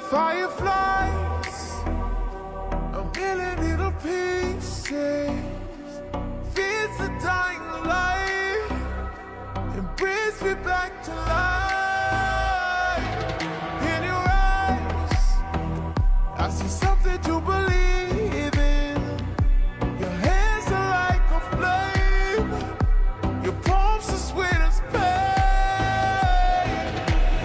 Fireflies, a million little pieces, feeds the dying light and brings me back to life. In your eyes, I see something to believe in. Your hands are like a flame, your palms are sweet as pain.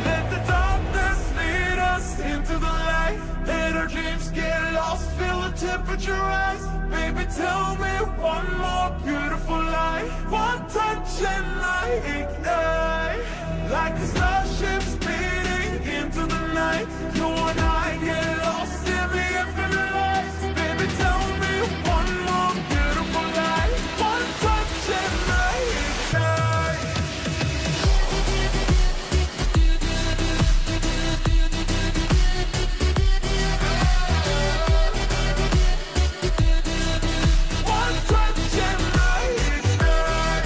Let the darkness lead us into the light. Let our dreams get lost, feel the temperature rise. Baby, tell me one more beautiful lie. One touch and I ignite, like a starship speeding into the night. You and I get lost in the infinite lights. Baby, tell me one more beautiful lie. One touch and I ignite. One touch and I ignite.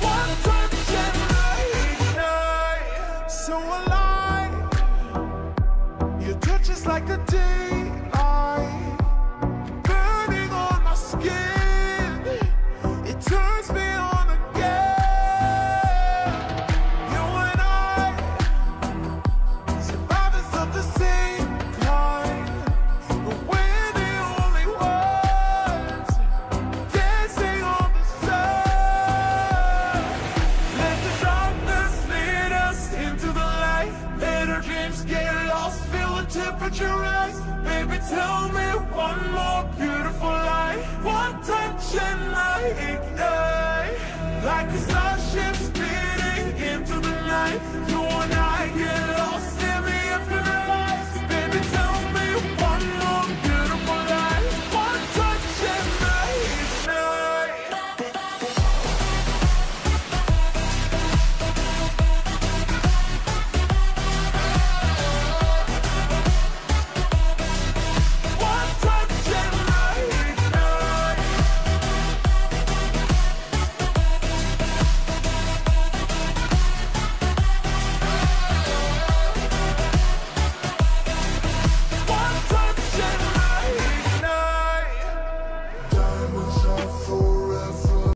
One touch and I ignite. So alive, your touch is like a daylight, burning on my skin. It turns me on again. You and I, survivors of the same kind, but we're the only ones dancing on the sun. Let the darkness lead us into the light. Let our dreams get lost, feel the temperature rise. Baby, tell me one more beautiful lie. One touch and